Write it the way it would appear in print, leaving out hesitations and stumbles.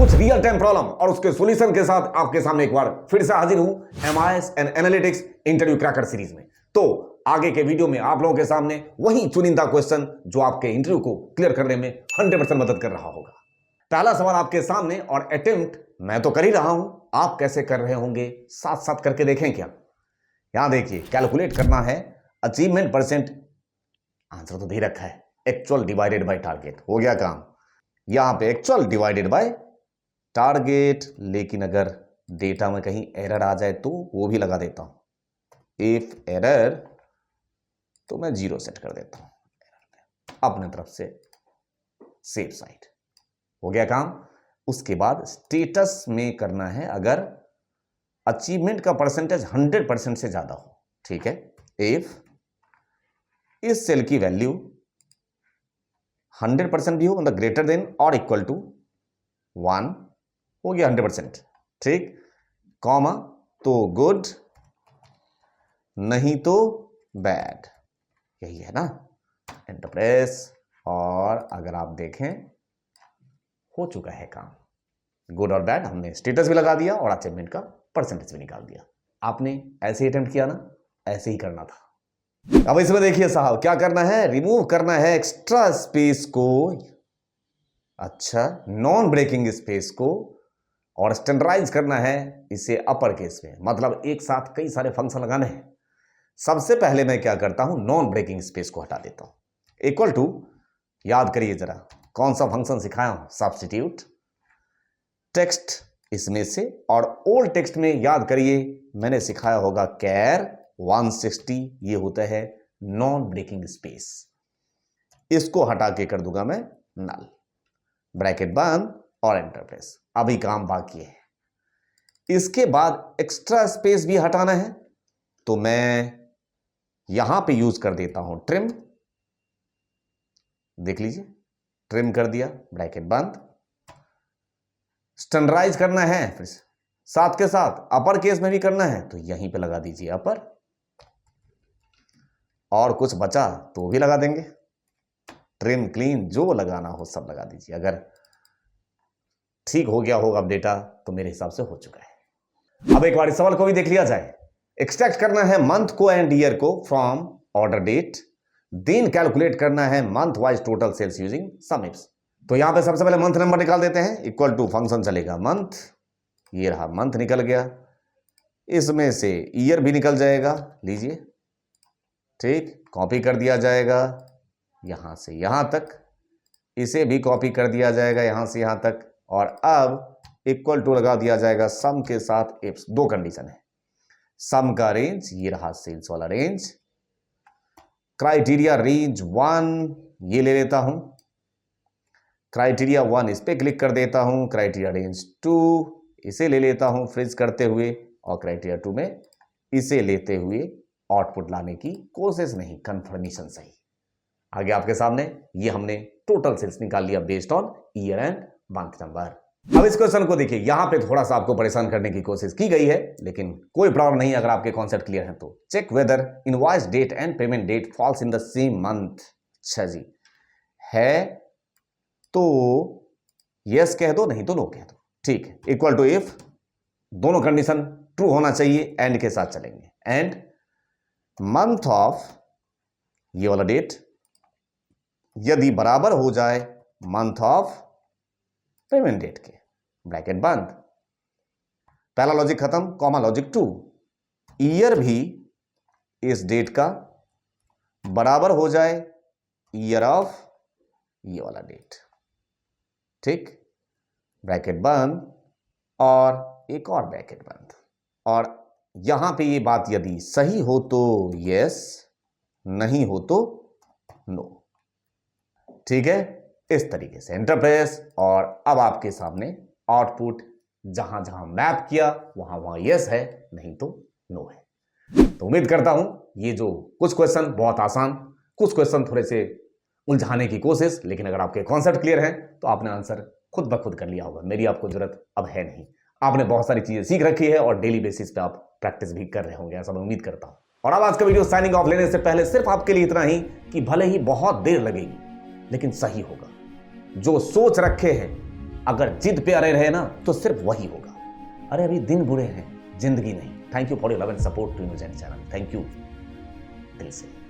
कुछ real time problem और उसके सॉल्यूशन के साथ आपके सामने एक बार फिर से हाजिर हूं MIS and analytics interview cracker series में। तो आगे के वीडियो में आप लोगों के सामने वही चुनिंदा क्वेश्चन जो आपके इंटरव्यू को क्लियर करने में 100% मदद कर रहा होगा। पहला सवाल आपके सामने और अटेम्प्ट मैं तो कर ही रहा हूं, आप कैसे कर रहे होंगे साथ साथ करके देखें क्या। यहां देखिए, कैलकुलेट करना है अचीवमेंट परसेंट, आंसर तो दे रखा है एक्चुअल डिवाइडेड बाय टारगेट। हो गया काम, यहां पे एक्चुअल डिवाइडेड बाय टारगेट, लेकिन अगर डेटा में कहीं एरर आ जाए तो वो भी लगा देता हूं। इफ एरर तो मैं 0 सेट कर देता हूं अपने तरफ से, सेफ साइड। हो गया काम। उसके बाद स्टेटस में करना है अगर अचीवमेंट का परसेंटेज 100% से ज्यादा हो, ठीक है। इफ इस सेल की वैल्यू 100% भी हो, मतलब ग्रेटर देन और इक्वल टू 1, हो गया 100%, ठीक। कॉमा तो गुड, नहीं तो बैड, यही है ना। एंटर प्रेस, और अगर आप देखें हो चुका है काम। गुड और बैड हमने स्टेटस भी लगा दिया और अचीवमेंट का परसेंटेज भी निकाल दिया। आपने ऐसे ही अटेम्प्ट किया ना, ऐसे ही करना था। अब इसमें देखिए साहब, क्या करना है, रिमूव करना है एक्स्ट्रा स्पेस को, अच्छा नॉन ब्रेकिंग स्पेस को, और स्टैंडर्डाइज करना है इसे अपर केस में, मतलब एक साथ कई सारे फंक्शन लगाने हैं। सबसे पहले मैं क्या करता हूं, नॉन ब्रेकिंग स्पेस को हटा देता हूं। इक्वल टू, याद करिए जरा कौन सा फंक्शन सिखाया हूं, सब्स्टिट्यूट टेक्स्ट इसमें से, और ओल्ड टेक्स्ट में याद करिए मैंने सिखाया होगा कैर 160, ये होता है नॉन ब्रेकिंग स्पेस। इसको हटा के कर दूंगा मैं नल, ब्रैकेट बंद और एंटर प्रेस। अभी काम बाकी है। इसके बाद एक्स्ट्रा स्पेस भी हटाना है, तो मैं यहां पे यूज कर देता हूं ट्रिम। देख लीजिए, ट्रिम कर दिया, ब्रैकेट बंद। स्टैंडर्डाइज करना है फिर साथ के साथ अपर केस में भी करना है, तो यहीं पे लगा दीजिए अपर, और कुछ बचा तो भी लगा देंगे। ट्रिम क्लीन जो लगाना हो सब लगा दीजिए। अगर ठीक हो गया होगा अब डेटा तो मेरे हिसाब से हो चुका है। अब एक बार इस सवाल को भी देख लिया जाए। एक्सट्रैक्ट करना है मंथ को एंड ईयर को from order date, then calculate करना है month wise total sales using sum ifs. तो यहां पे सबसे पहले मंथ नंबर निकाल देते हैं, इक्वल टू फंक्शन चलेगा मंथ, ये रहा मंथ निकल गया, इसमें से ईयर भी निकल जाएगा, लीजिए ठीक, कॉपी कर दिया जाएगा यहां से यहां तक, इसे भी कॉपी कर दिया जाएगा यहां से यहां तक, और अब इक्वल टू लगा दिया जाएगा सम के साथ इफ्स। दो कंडीशन है, सम का रेंज ये रहा सेल्स वाला रेंज, क्राइटेरिया रेंज 1 ये ले लेता हूं, क्राइटेरिया 1 इस पे क्लिक कर देता हूं, क्राइटेरिया रेंज 2 इसे ले लेता हूं फ्रीज करते हुए, और क्राइटेरिया 2 में इसे लेते हुए आउटपुट लाने की कोशिश नहीं, कंफर्मेशन सही। आगे आपके सामने ये हमने टोटल सेल्स निकाल लिया based on year and month number. अब इस क्वेश्चन को देखिए, यहां पे थोड़ा सा आपको परेशान करने की कोशिश की गई है, लेकिन कोई प्रॉब्लम नहीं अगर आपके कॉन्सेप्ट क्लियर है तो। Check whether invoice date and payment date falls in the same month. अच्छा जी, है तो यस कह दो, नहीं तो नो कह दो, ठीक है। इक्वल टू इफ दोनों कंडीशन ट्रू होना चाहिए, एंड के साथ चलेंगे। एंड मंथ ऑफ ये वाला डेट यदि बराबर हो जाए मंथ ऑफ पेमेंट डेट के, ब्रैकेट बंद, पहला लॉजिक खत्म, कॉमा लॉजिक 2, ईयर भी इस डेट का बराबर हो जाए ईयर ऑफ ये वाला डेट, ठीक, ब्रैकेट बंद और एक और ब्रैकेट बंद। और यहां पे ये बात यदि सही हो तो यस, नहीं हो तो नो, ठीक है। इस तरीके से एंटर प्रेस, और अब आपके सामने आउटपुट जहां जहां मैप किया वहां वहां यस है, नहीं तो नो है। तो उम्मीद करता हूं ये जो कुछ क्वेश्चन बहुत आसान, कुछ क्वेश्चन थोड़े से उलझाने की कोशिश, लेकिन अगर आपके कॉन्सेप्ट क्लियर हैं तो आपने आंसर खुद ब खुद कर लिया होगा। मेरी आपको जरूरत अब है नहीं, आपने बहुत सारी चीजें सीख रखी है और डेली बेसिस पे आप प्रैक्टिस भी कर रहे होंगे, ऐसा मैं उम्मीद करता हूं। और अब आज का वीडियो साइनिंग ऑफ लेने से पहले सिर्फ आपके लिए इतना ही कि भले ही बहुत देर लगेगी लेकिन सही होगा। जो सोच रखे हैं अगर जिद पे अड़े रहे ना तो सिर्फ वही होगा। अरे अभी दिन बुरे हैं, जिंदगी नहीं। Thank you for your love and support to news and channel. Thank you दिल से।